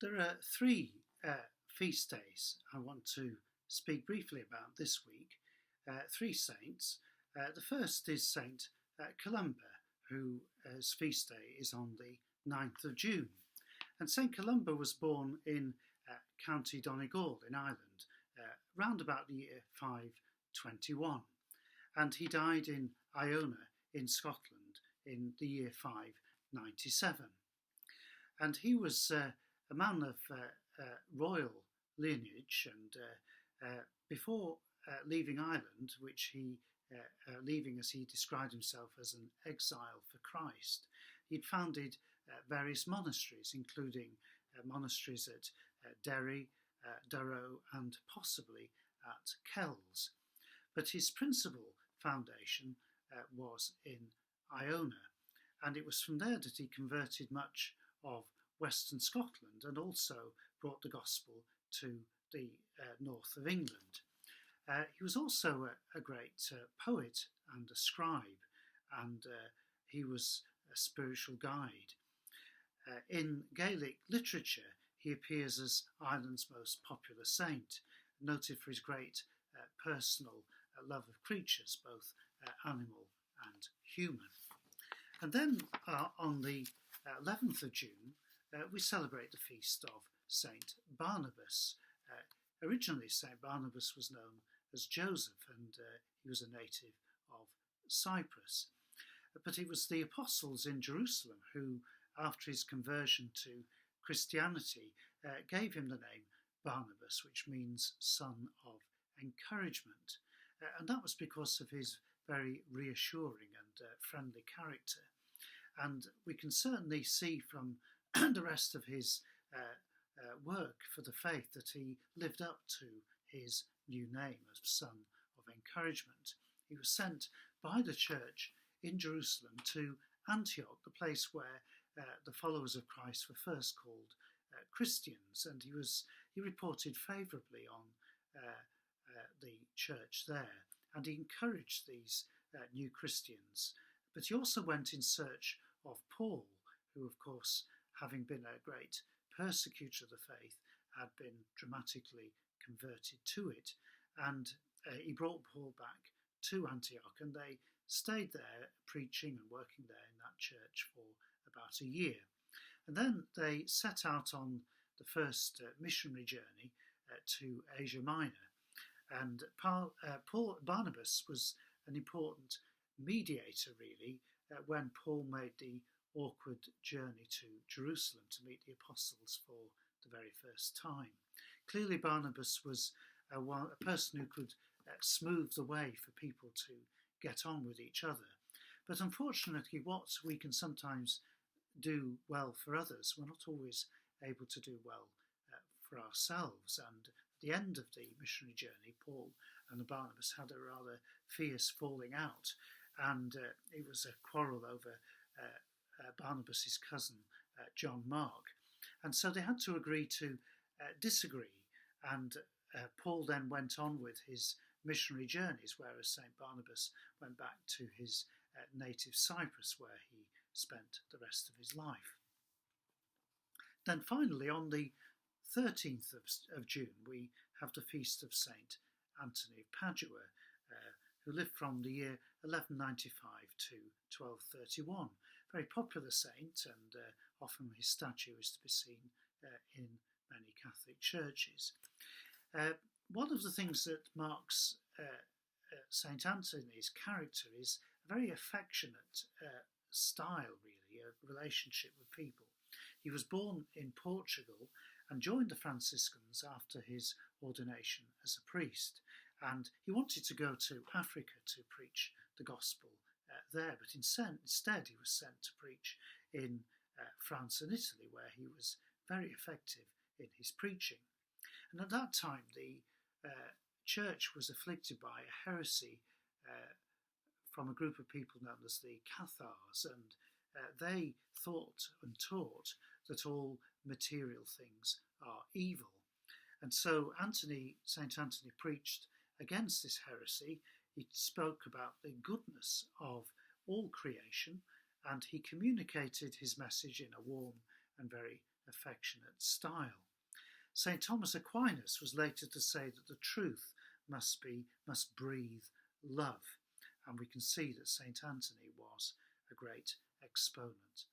There are three feast days I want to speak briefly about this week. Three saints. The first is Saint Columba, whose feast day is on the 9th of June. And Saint Columba was born in County Donegal in Ireland, round about the year 521. And he died in Iona in Scotland in the year 597. And he was a man of royal lineage, and before leaving Ireland, which he leaving as he described himself as an exile for Christ, he'd founded various monasteries, including monasteries at Derry, Durrow, and possibly at Kells. But his principal foundation was in Iona, and it was from there that he converted much of Western Scotland and also brought the gospel to the north of England. He was also a great poet and a scribe, and he was a spiritual guide. In Gaelic literature, he appears as Ireland's most popular saint, noted for his great personal love of creatures, both animal and human. And then on the 11th of June, we celebrate the feast of Saint Barnabas. Originally, Saint Barnabas was known as Joseph, and he was a native of Cyprus. But it was the apostles in Jerusalem who, after his conversion to Christianity, gave him the name Barnabas, which means son of encouragement. And that was because of his very reassuring and friendly character. And we can certainly see from the rest of his work for the faith that he lived up to his new name as son of encouragement. He was sent by the church in Jerusalem to Antioch, the place where the followers of Christ were first called Christians, and he reported favourably on the church there, and he encouraged these new Christians. But he also went in search of Paul, who, of course, having been a great persecutor of the faith, had been dramatically converted to it. And he brought Paul back to Antioch, and they stayed there preaching and working there in that church for about a year. And then they set out on the first missionary journey to Asia Minor. And Barnabas was an important mediator, really, when Paul made the awkward journey to Jerusalem to meet the apostles for the very first time. Clearly, Barnabas was a person who could smooth the way for people to get on with each other. But unfortunately, what we can sometimes do well for others, we're not always able to do well for ourselves. And at the end of the missionary journey, Paul and Barnabas had a rather fierce falling out, and it was a quarrel over Barnabas's cousin, John Mark. And so they had to agree to disagree, and Paul then went on with his missionary journeys, whereas St. Barnabas went back to his native Cyprus, where he spent the rest of his life. Then finally, on the 13th of June, we have the feast of St. Anthony of Padua, who lived from the year 1195 to 1231. Very popular saint, and often his statue is to be seen in many Catholic churches. One of the things that marks St. Anthony's character is a very affectionate style, really, a relationship with people. He was born in Portugal and joined the Franciscans after his ordination as a priest. And he wanted to go to Africa to preach the gospel there, but instead he was sent to preach in France and Italy, where he was very effective in his preaching. And at that time, the church was afflicted by a heresy from a group of people known as the Cathars, and they thought and taught that all material things are evil. And so St. Anthony preached against this heresy. He spoke about the goodness of all creation, and he communicated his message in a warm and very affectionate style. St. Thomas Aquinas was later to say that the truth must breathe love, and we can see that St. Anthony was a great exponent